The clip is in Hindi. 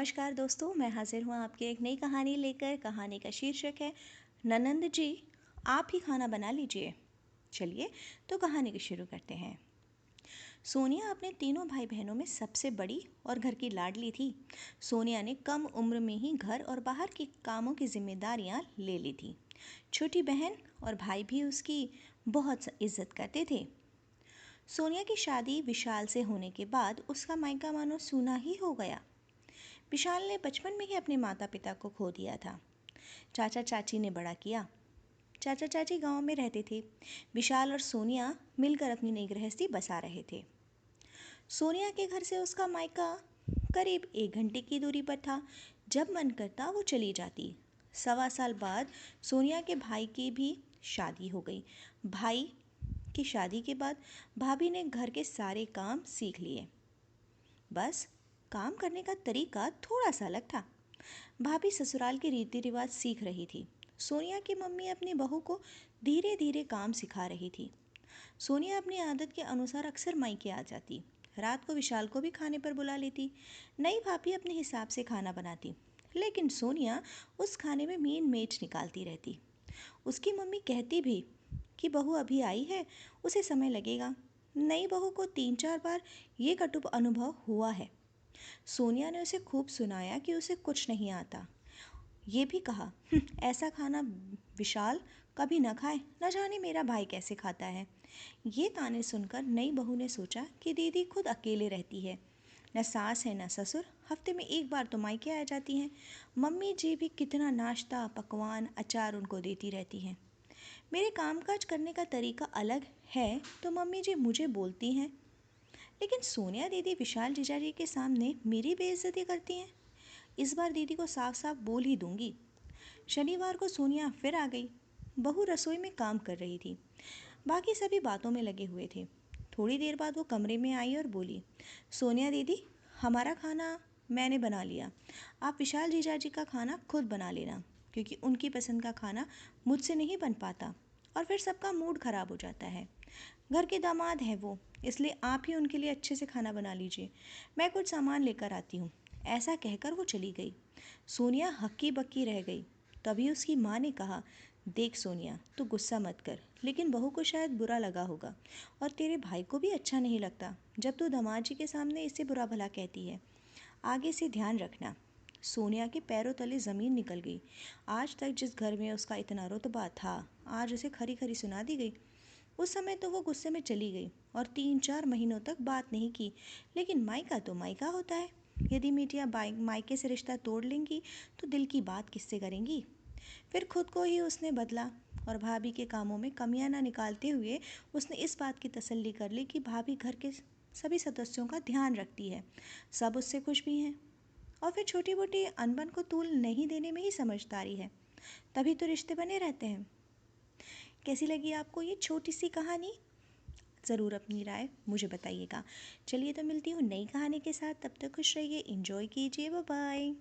नमस्कार दोस्तों, मैं हाजिर हूँ आपकी एक नई कहानी लेकर। कहानी का शीर्षक है ननंद जी, आप ही खाना बना लीजिए। चलिए तो कहानी को शुरू करते हैं। सोनिया अपने तीनों भाई बहनों में सबसे बड़ी और घर की लाडली थी। सोनिया ने कम उम्र में ही घर और बाहर के कामों की जिम्मेदारियां ले ली थी। छोटी बहन और भाई भी उसकी बहुत इज्जत करते थे। सोनिया की शादी विशाल से होने के बाद उसका मायका मानो सूना ही हो गया। विशाल ने बचपन में ही अपने माता पिता को खो दिया था। चाचा चाची ने बड़ा किया। चाचा चाची गांव में रहते थे। विशाल और सोनिया मिलकर अपनी नई गृहस्थी बसा रहे थे। सोनिया के घर से उसका मायका करीब 1 घंटे की दूरी पर था। जब मन करता वो चली जाती। 1.25 साल बाद सोनिया के भाई की भी शादी हो गई। भाई की शादी के बाद भाभी ने घर के सारे काम सीख लिए। बस काम करने का तरीका थोड़ा सा अलग था। भाभी ससुराल के रीति रिवाज सीख रही थी। सोनिया की मम्मी अपनी बहू को धीरे धीरे काम सिखा रही थी। सोनिया अपनी आदत के अनुसार अक्सर मायके आ जाती। रात को विशाल को भी खाने पर बुला लेती। नई भाभी अपने हिसाब से खाना बनाती, लेकिन सोनिया उस खाने में मीन मेच निकालती रहती। उसकी मम्मी कहती भी कि बहू अभी आई है, उसे समय लगेगा। नई बहू को 3-4 बार ये कटु अनुभव हुआ है। सोनिया ने उसे खूब सुनाया कि उसे कुछ नहीं आता। ये भी कहा, ऐसा खाना विशाल कभी न खाए, न जाने मेरा भाई कैसे खाता है। ये ताने सुनकर नई बहू ने सोचा कि दीदी खुद अकेले रहती है, न सास है न ससुर, हफ्ते में 1 बार तो मायके आ जाती हैं। मम्मी जी भी कितना नाश्ता पकवान अचार उनको देती रहती हैं। मेरे कामकाज करने का तरीका अलग है तो मम्मी जी मुझे बोलती हैं, लेकिन सोनिया दीदी विशाल जीजा जी के सामने मेरी बेइज्जती करती हैं। इस बार दीदी को साफ साफ बोल ही दूंगी। शनिवार को सोनिया फिर आ गई। बहू रसोई में काम कर रही थी। बाकी सभी बातों में लगे हुए थे। थोड़ी देर बाद वो कमरे में आई और बोली, सोनिया दीदी, हमारा खाना मैंने बना लिया। आप विशाल जीजा जी का खाना खुद बना लेना, क्योंकि उनकी पसंद का खाना मुझसे नहीं बन पाता और फिर सबका मूड खराब हो जाता है। घर के दामाद हैं वो, इसलिए आप ही उनके लिए अच्छे से खाना बना लीजिए। मैं कुछ सामान लेकर आती हूँ। ऐसा कहकर वो चली गई। सोनिया हक्की बक्की रह गई। तभी उसकी माँ ने कहा, देख सोनिया, तू गुस्सा मत कर, लेकिन बहू को शायद बुरा लगा होगा और तेरे भाई को भी अच्छा नहीं लगता जब तू दामाद जी के सामने इससे बुरा भला कहती है। आगे से ध्यान रखना। सोनिया के पैरों तले ज़मीन निकल गई। आज तक जिस घर में उसका इतना रुतबा था, आज उसे खरी खरी सुना दी गई। उस समय तो वो गुस्से में चली गई और 3-4 महीनों तक बात नहीं की। लेकिन मायका तो मायका होता है। यदि बेटियाँ मायके से रिश्ता तोड़ लेंगी तो दिल की बात किससे करेंगी। फिर खुद को ही उसने बदला और भाभी के कामों में कमियां न निकालते हुए उसने इस बात की तसल्ली कर ली कि भाभी घर के सभी सदस्यों का ध्यान रखती है, सब उससे खुश भी हैं और फिर छोटी मोटी अनबन को तूल नहीं देने में ही समझदारी है। तभी तो रिश्ते बने रहते हैं। कैसी लगी आपको ये छोटी सी कहानी? ज़रूर अपनी राय मुझे बताइएगा। चलिए तो मिलती हूँ नई कहानी के साथ। तब तक खुश रहिए, एंजॉय कीजिए, बाय बाय।